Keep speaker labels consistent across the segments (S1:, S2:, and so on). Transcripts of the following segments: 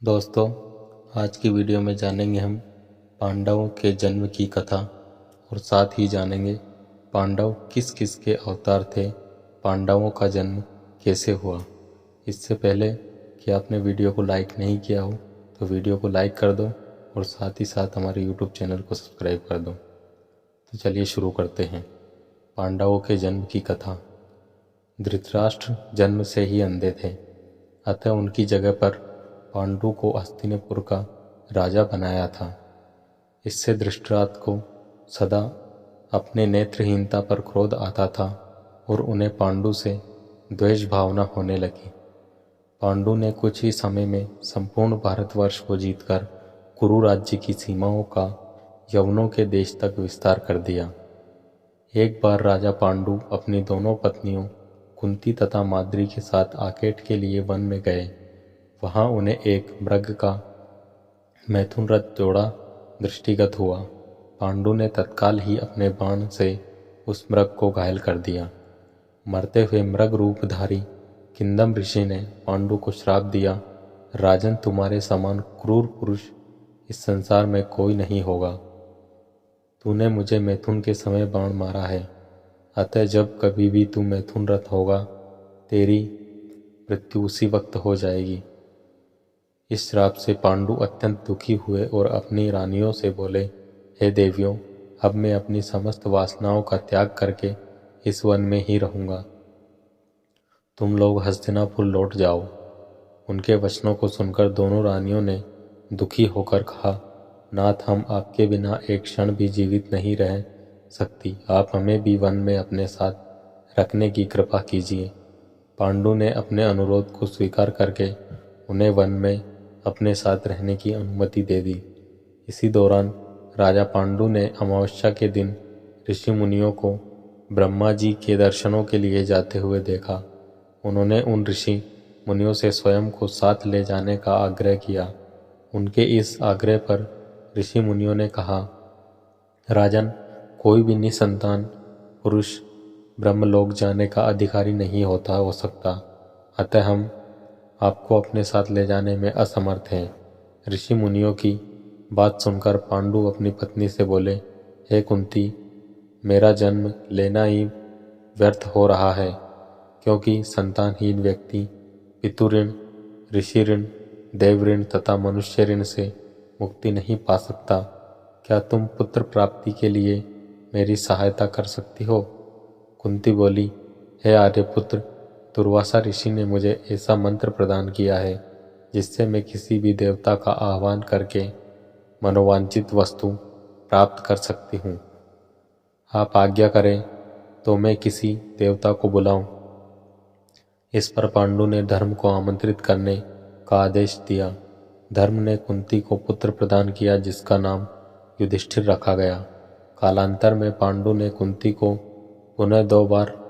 S1: दोस्तों, आज की वीडियो में जानेंगे हम पांडवों के जन्म की कथा और साथ ही जानेंगे पांडव किस किस के अवतार थे, पांडवों का जन्म कैसे हुआ। इससे पहले कि आपने वीडियो को लाइक नहीं किया हो तो वीडियो को लाइक कर दो और साथ ही साथ हमारे यूट्यूब चैनल को सब्सक्राइब कर दो। तो चलिए शुरू करते हैं पांडवों के जन्म की कथा। धृतराष्ट्र जन्म से ही अंधे थे, अतः उनकी जगह पर पांडु को हस्तिनापुर का राजा बनाया था। इससे धृतराष्ट्र को सदा अपने नेत्रहीनता पर क्रोध आता था और उन्हें पांडु से द्वेष भावना होने लगी। पांडु ने कुछ ही समय में संपूर्ण भारतवर्ष को जीतकर कुरु राज्य की सीमाओं का यवनों के देश तक विस्तार कर दिया। एक बार राजा पांडु अपनी दोनों पत्नियों कुंती तथा माद्री के साथ आकेट के लिए वन में गए। वहां उन्हें एक मृग का मैथुन जोड़ा दृष्टिगत हुआ। पांडु ने तत्काल ही अपने बाण से उस मृग को घायल कर दिया। मरते हुए मृग रूपधारी किंदम ऋषि ने पांडु को श्राप दिया, राजन, तुम्हारे समान क्रूर पुरुष इस संसार में कोई नहीं होगा। तूने मुझे मैथुन के समय बाण मारा है, अतः जब कभी भी तू मैथुन रथ होगा तेरी मृत्यु उसी वक्त हो जाएगी। इस श्राप से पांडु अत्यंत दुखी हुए और अपनी रानियों से बोले, हे देवियों, अब मैं अपनी समस्त वासनाओं का त्याग करके इस वन में ही रहूंगा। तुम लोग हस्तिनापुर लौट जाओ। उनके वचनों को सुनकर दोनों रानियों ने दुखी होकर कहा, नाथ, हम आपके बिना एक क्षण भी जीवित नहीं रह सकती। आप हमें भी वन में अपने साथ रखने की कृपा कीजिए। पांडु ने अपने अनुरोध को स्वीकार करके उन्हें वन में अपने साथ रहने की अनुमति दे दी। इसी दौरान राजा पांडु ने अमावस्या के दिन ऋषि मुनियों को ब्रह्मा जी के दर्शनों के लिए जाते हुए देखा। उन्होंने उन ऋषि मुनियों से स्वयं को साथ ले जाने का आग्रह किया। उनके इस आग्रह पर ऋषि मुनियों ने कहा, राजन, कोई भी निसंतान पुरुष ब्रह्मलोक जाने का अधिकारी नहीं हो सकता, अतः हम आपको अपने साथ ले जाने में असमर्थ हैं। ऋषि मुनियों की बात सुनकर पांडु अपनी पत्नी से बोले, हे कुंती, मेरा जन्म लेना ही व्यर्थ हो रहा है, क्योंकि संतानहीन व्यक्ति पितु ऋण, ऋषि ऋण, देव ऋण तथा मनुष्य ऋण से मुक्ति नहीं पा सकता। क्या तुम पुत्र प्राप्ति के लिए मेरी सहायता कर सकती हो? कुंती बोली, हे आर्यपुत्र, दुर्वासा ऋषि ने मुझे ऐसा मंत्र प्रदान किया है जिससे मैं किसी भी देवता का आह्वान करके मनोवांछित वस्तु प्राप्त कर सकती हूँ। आप आज्ञा करें तो मैं किसी देवता को बुलाऊं। इस पर पांडु ने धर्म को आमंत्रित करने का आदेश दिया। धर्म ने कुंती को पुत्र प्रदान किया जिसका नाम युधिष्ठिर रखा गया। कालांतर में पांडु ने कुंती को पुनः 2 बार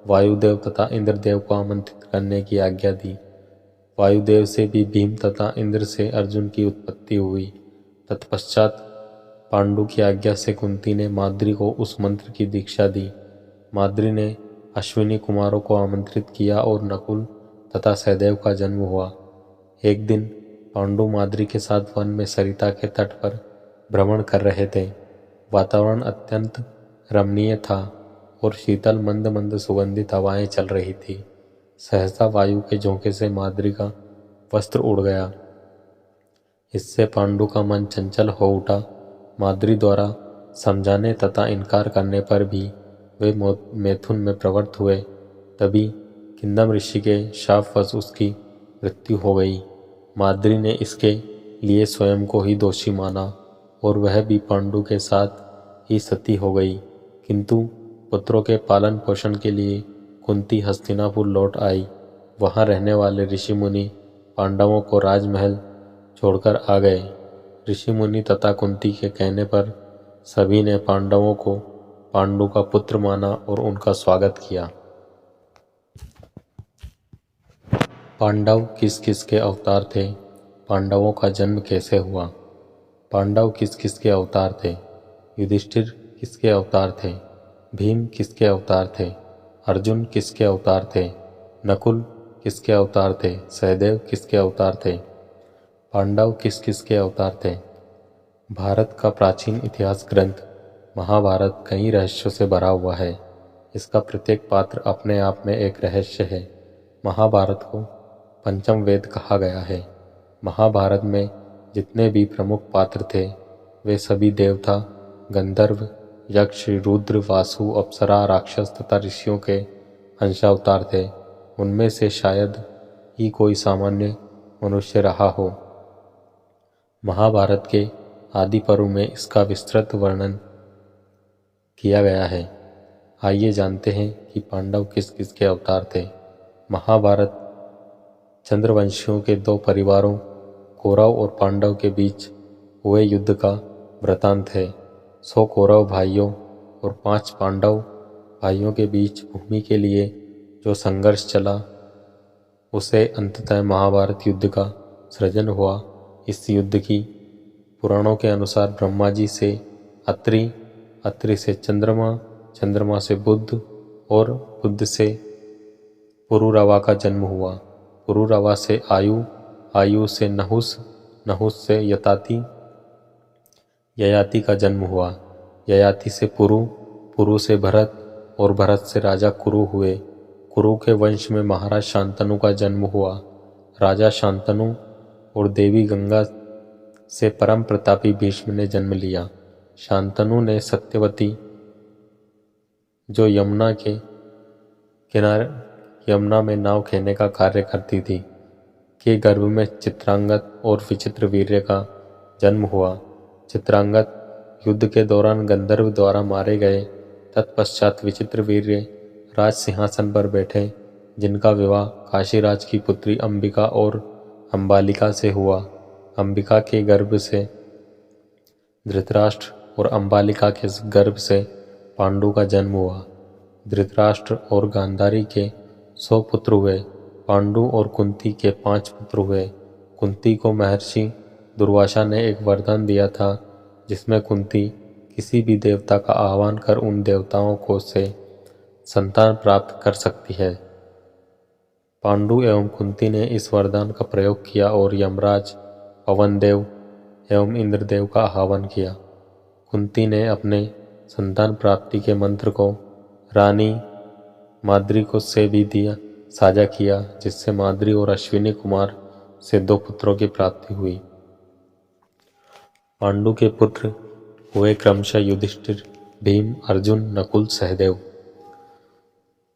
S1: वायुदेव तथा इंद्रदेव को आमंत्रित करने की आज्ञा दी। वायुदेव से भी भीम तथा इंद्र से अर्जुन की उत्पत्ति हुई। तत्पश्चात पांडु की आज्ञा से कुंती ने माद्री को उस मंत्र की दीक्षा दी। माद्री ने अश्विनी कुमारों को आमंत्रित किया और नकुल तथा सहदेव का जन्म हुआ। एक दिन पांडु माद्री के साथ वन में सरिता के तट पर भ्रमण कर रहे थे। वातावरण अत्यंत रमणीय था और शीतल मंद मंद सुगंधित हवाएं चल रही थी। सहसा वायु के झोंके से माद्री का वस्त्र उड़ गया। इससे पांडु का मन चंचल हो उठा। माद्री द्वारा समझाने तथा इनकार करने पर भी वे मैथुन में प्रवृत्त हुए। तभी किंदम ऋषि के शापवश उसकी मृत्यु हो गई। माद्री ने इसके लिए स्वयं को ही दोषी माना और वह भी पांडु के साथ ही सती हो गई। किंतु पुत्रों के पालन पोषण के लिए कुंती हस्तिनापुर लौट आई। वहां रहने वाले ऋषि मुनि पांडवों को राजमहल छोड़कर आ गए। ऋषि मुनि तथा कुंती के कहने पर सभी ने पांडवों को पांडु का पुत्र माना और उनका स्वागत किया। पांडव किस किस के अवतार थे, पांडवों का जन्म कैसे हुआ? पांडव किस किस के अवतार थे? युधिष्ठिर किसके अवतार थे? भीम किसके अवतार थे? अर्जुन किसके अवतार थे? नकुल किसके अवतार थे? सहदेव किसके अवतार थे? पांडव किस किस के अवतार थे? भारत का प्राचीन इतिहास ग्रंथ महाभारत कई रहस्यों से भरा हुआ है। इसका प्रत्येक पात्र अपने आप में एक रहस्य है। महाभारत को पंचम वेद कहा गया है। महाभारत में जितने भी प्रमुख पात्र थे वे सभी देवता, गंधर्व, यक्ष, रुद्र, वासु, अप्सरा, राक्षस तथा ऋषियों के अंशावतार थे। उनमें से शायद ही कोई सामान्य मनुष्य रहा हो। महाभारत के आदि पर्व में इसका विस्तृत वर्णन किया गया है। आइए जानते हैं कि पांडव किस किस के अवतार थे। महाभारत चंद्रवंशियों के दो परिवारों कौरव और पांडव के बीच हुए युद्ध का वृतांत है। 100 कौरव भाइयों और 5 पांडव भाइयों के बीच भूमि के लिए जो संघर्ष चला उसे अंततः महाभारत युद्ध का सृजन हुआ। इस युद्ध की पुराणों के अनुसार ब्रह्मा जी से अत्रि, अत्रि से चंद्रमा, चंद्रमा से बुध और बुध से पुरुरवा का जन्म हुआ। पुरुरवा से आयु, आयु से नहुस, नहुस से ययाति, ययाति का जन्म हुआ। ययाति से पुरु, पुरु से भरत और भरत से राजा कुरु हुए। कुरु के वंश में महाराज शांतनु का जन्म हुआ। राजा शांतनु और देवी गंगा से परम प्रतापी भीष्म ने जन्म लिया। शांतनु ने सत्यवती, जो यमुना के किनारे यमुना में नाव खेने का कार्य करती थी, के गर्भ में चित्रांगद और विचित्र वीर्य का जन्म हुआ। चित्रांगद युद्ध के दौरान गंधर्व द्वारा मारे गए। तत्पश्चात विचित्र वीर्य राज सिंहासन पर बैठे, जिनका विवाह काशीराज की पुत्री अंबिका और अंबालिका से हुआ। अंबिका के गर्भ से धृतराष्ट्र और अंबालिका के गर्भ से पांडु का जन्म हुआ। धृतराष्ट्र और गांधारी के 100 पुत्र हुए। पांडु और कुंती के 5 पुत्र हुए। कुंती को महर्षि दुर्वासा ने एक वरदान दिया था, जिसमें कुंती किसी भी देवता का आह्वान कर उन देवताओं को से संतान प्राप्त कर सकती है। पांडु एवं कुंती ने इस वरदान का प्रयोग किया और यमराज, पवनदेव एवं इंद्रदेव का आह्वान किया। कुंती ने अपने संतान प्राप्ति के मंत्र को रानी माद्री को से भी दिया साझा किया, जिससे माद्री और अश्विनी कुमार से 2 पुत्रों की प्राप्ति हुई। पांडु के पुत्र हुए क्रमशः युधिष्ठिर, भीम, अर्जुन, नकुल, सहदेव।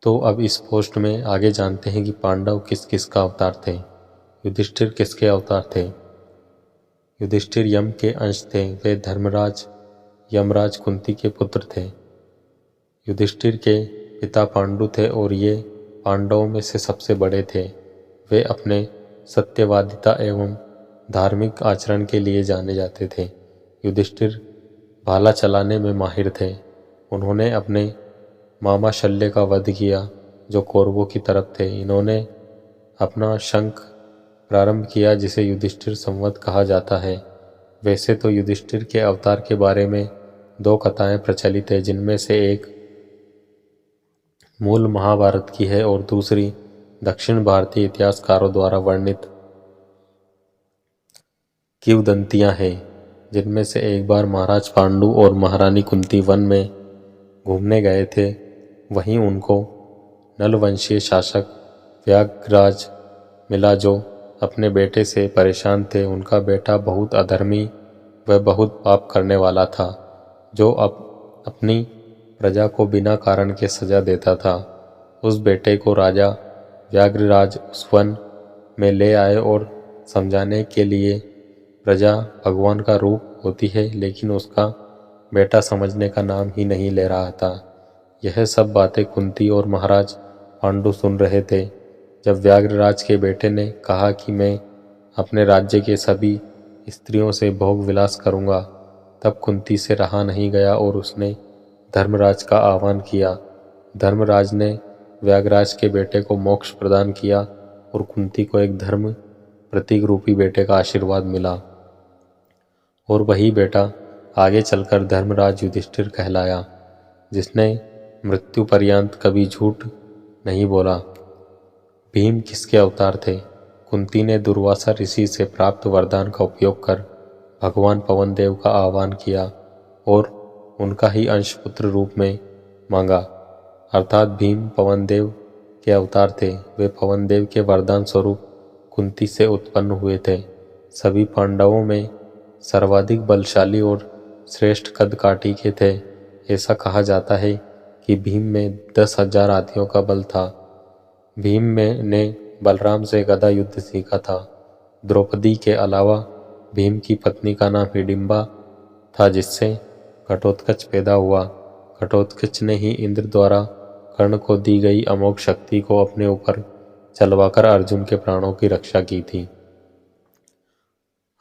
S1: तो अब इस पोस्ट में आगे जानते हैं कि पांडव किस किस का अवतार थे। युधिष्ठिर किसके अवतार थे? युधिष्ठिर यम के अंश थे। वे धर्मराज, यमराज कुंती के पुत्र थे। युधिष्ठिर के पिता पांडु थे और ये पांडवों में से सबसे बड़े थे। वे अपने सत्यवादिता एवं धार्मिक आचरण के लिए जाने जाते थे। युधिष्ठिर भाला चलाने में माहिर थे। उन्होंने अपने मामा शल्य का वध किया, जो कौरवों की तरफ थे। इन्होंने अपना शंख प्रारंभ किया, जिसे युधिष्ठिर संवत कहा जाता है। वैसे तो युधिष्ठिर के अवतार के बारे में 2 कथाएं प्रचलित है, जिनमें से एक मूल महाभारत की है और दूसरी दक्षिण भारतीय इतिहासकारों द्वारा वर्णित किंवदंतियां हैं। जिनमें से एक बार महाराज पांडु और महारानी कुंती वन में घूमने गए थे। वहीं उनको नलवंशीय शासक व्याघ्रराज मिला, जो अपने बेटे से परेशान थे। उनका बेटा बहुत अधर्मी व बहुत पाप करने वाला था, जो अपनी प्रजा को बिना कारण के सजा देता था। उस बेटे को राजा व्याघ्रराज उस वन में ले आए और समझाने के लिए प्रजा भगवान का रूप होती है, लेकिन उसका बेटा समझने का नाम ही नहीं ले रहा था। यह सब बातें कुंती और महाराज पांडु सुन रहे थे। जब व्याघ्रराज के बेटे ने कहा कि मैं अपने राज्य के सभी स्त्रियों से भोग विलास करूंगा, तब कुंती से रहा नहीं गया और उसने धर्मराज का आह्वान किया। धर्मराज ने व्याघ्रराज के बेटे को मोक्ष प्रदान किया और कुंती को एक धर्म प्रतीक रूपी बेटे का आशीर्वाद मिला, और वही बेटा आगे चलकर धर्मराज युधिष्ठिर कहलाया, जिसने मृत्यु पर्यंत कभी झूठ नहीं बोला। भीम किसके अवतार थे? कुंती ने दुर्वासा ऋषि से प्राप्त वरदान का उपयोग कर भगवान पवन देव का आह्वान किया और उनका ही अंश पुत्र रूप में मांगा, अर्थात भीम पवन देव के अवतार थे। वे पवन देव के वरदान स्वरूप कुंती से उत्पन्न हुए थे। सभी पांडवों में सर्वाधिक बलशाली और श्रेष्ठ कद काठी के थे। ऐसा कहा जाता है कि भीम में 10,000 हाथियों का बल था। भीम ने बलराम से गदा युद्ध सीखा था। द्रौपदी के अलावा भीम की पत्नी का नाम हिडिंबा था, जिससे घटोत्कच पैदा हुआ। घटोत्कच ने ही इंद्र द्वारा कर्ण को दी गई अमोघ शक्ति को अपने ऊपर चलवाकर अर्जुन के प्राणों की रक्षा की थी।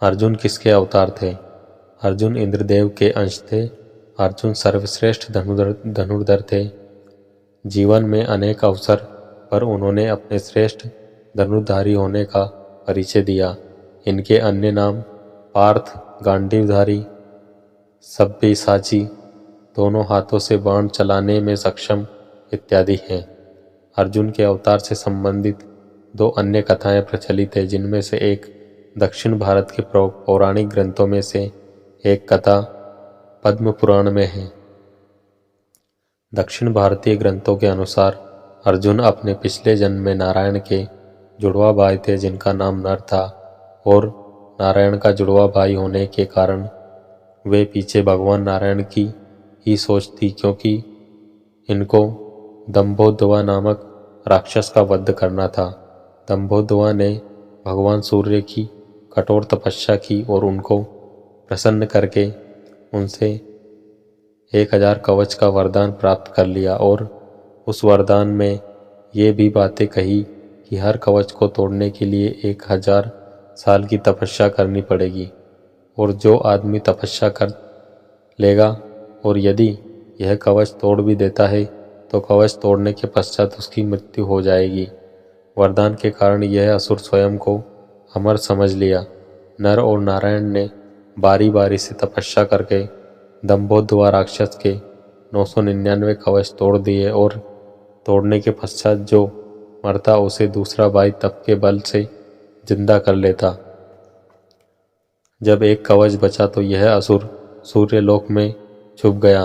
S1: अर्जुन किसके अवतार थे? अर्जुन इंद्रदेव के अंश थे। अर्जुन सर्वश्रेष्ठ धनुर्धर थे। जीवन में अनेक अवसर पर उन्होंने अपने श्रेष्ठ धनुर्धारी होने का परिचय दिया। इनके अन्य नाम पार्थ, गांडीवधारी, सब्यसाची, दोनों हाथों से बाण चलाने में सक्षम इत्यादि हैं। अर्जुन के अवतार से संबंधित 2 अन्य कथाएं प्रचलित हैं, जिनमें से एक दक्षिण भारत के पौराणिक ग्रंथों में से एक कथा पद्म पुराण में है। दक्षिण भारतीय ग्रंथों के अनुसार अर्जुन अपने पिछले जन्म में नारायण के जुड़वा भाई थे, जिनका नाम नर था, और नारायण का जुड़वा भाई होने के कारण वे पीछे भगवान नारायण की ही सोच थी, क्योंकि इनको दंभोदवा नामक राक्षस का वध करना था। दंभोदवा ने भगवान सूर्य की कठोर तपस्या की और उनको प्रसन्न करके उनसे 1000 कवच का वरदान प्राप्त कर लिया, और उस वरदान में ये भी बातें कही कि हर कवच को तोड़ने के लिए 1000 साल की तपस्या करनी पड़ेगी, और जो आदमी तपस्या कर लेगा और यदि यह कवच तोड़ भी देता है तो कवच तोड़ने के पश्चात उसकी मृत्यु हो जाएगी। वरदान के कारण यह असुर स्वयं को अमर समझ लिया। नर और नारायण ने बारी बारी से तपस्या करके दंभोदवा राक्षस के 999 कवच तोड़ दिए, और तोड़ने के पश्चात जो मरता उसे दूसरा भाई तप के बल से जिंदा कर लेता। जब एक कवच बचा तो यह असुर सूर्यलोक में छुप गया।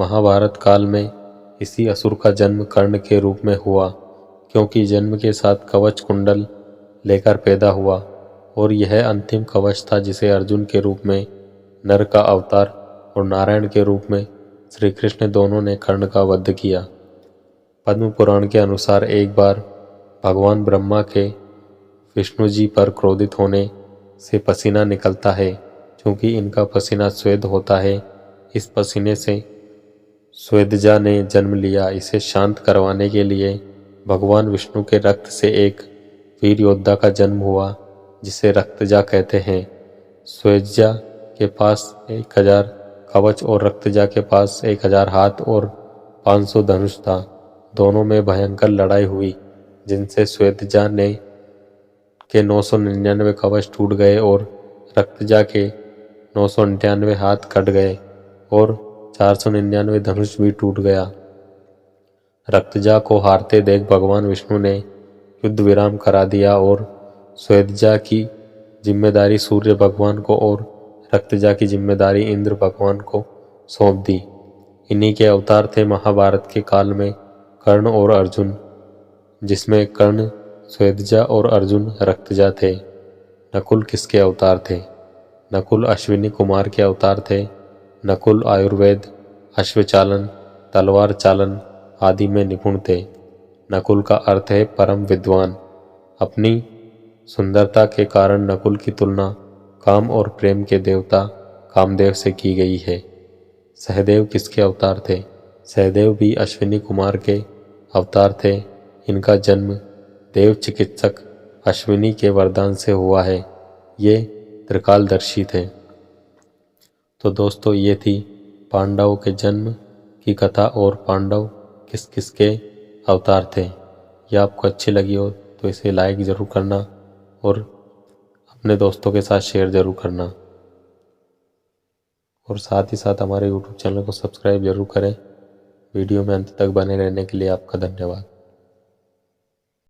S1: महाभारत काल में इसी असुर का जन्म कर्ण के रूप में हुआ, क्योंकि जन्म के साथ कवच कुंडल लेकर पैदा हुआ, और यह अंतिम कवच था जिसे अर्जुन के रूप में नर का अवतार और नारायण के रूप में श्री कृष्ण दोनों ने कर्ण का वध किया। पद्म पुराण के अनुसार एक बार भगवान ब्रह्मा के विष्णु जी पर क्रोधित होने से पसीना निकलता है। क्योंकि इनका पसीना स्वेद होता है, इस पसीने से स्वेदजा ने जन्म लिया। इसे शांत करवाने के लिए भगवान विष्णु के रक्त से एक वीर योद्धा का जन्म हुआ, जिसे रक्तजा कहते हैं। स्वेदजा के पास 1000 कवच और रक्तजा के पास 1000 हाथ और 500 धनुष था। दोनों में भयंकर लड़ाई हुई, जिनसे स्वेदजा ने के 999 कवच टूट गए और रक्तजा के 999 हाथ कट गए और 499 धनुष भी टूट गया। रक्तजा को हारते देख भगवान विष्णु ने युद्ध विराम करा दिया और स्वेदजा की जिम्मेदारी सूर्य भगवान को और रक्तजा की जिम्मेदारी इंद्र भगवान को सौंप दी। इन्हीं के अवतार थे महाभारत के काल में कर्ण और अर्जुन, जिसमें कर्ण स्वेदजा और अर्जुन रक्तजा थे। नकुल किसके अवतार थे? नकुल अश्विनी कुमार के अवतार थे। नकुल आयुर्वेद, अश्वचालन, तलवार चालन आदि में निपुण थे। नकुल का अर्थ है परम विद्वान। अपनी सुंदरता के कारण नकुल की तुलना काम और प्रेम के देवता कामदेव से की गई है। सहदेव किसके अवतार थे? सहदेव भी अश्विनी कुमार के अवतार थे। इनका जन्म देव चिकित्सक अश्विनी के वरदान से हुआ है। ये त्रिकालदर्शी थे। तो दोस्तों, ये थी पांडवों के जन्म की कथा और पांडव किस किस के अवतार थे। यह आपको अच्छी लगी हो तो इसे लाइक ज़रूर करना और अपने दोस्तों के साथ शेयर ज़रूर करना, और साथ ही साथ हमारे YouTube चैनल को सब्सक्राइब ज़रूर करें। वीडियो में अंत तक बने रहने के लिए आपका धन्यवाद।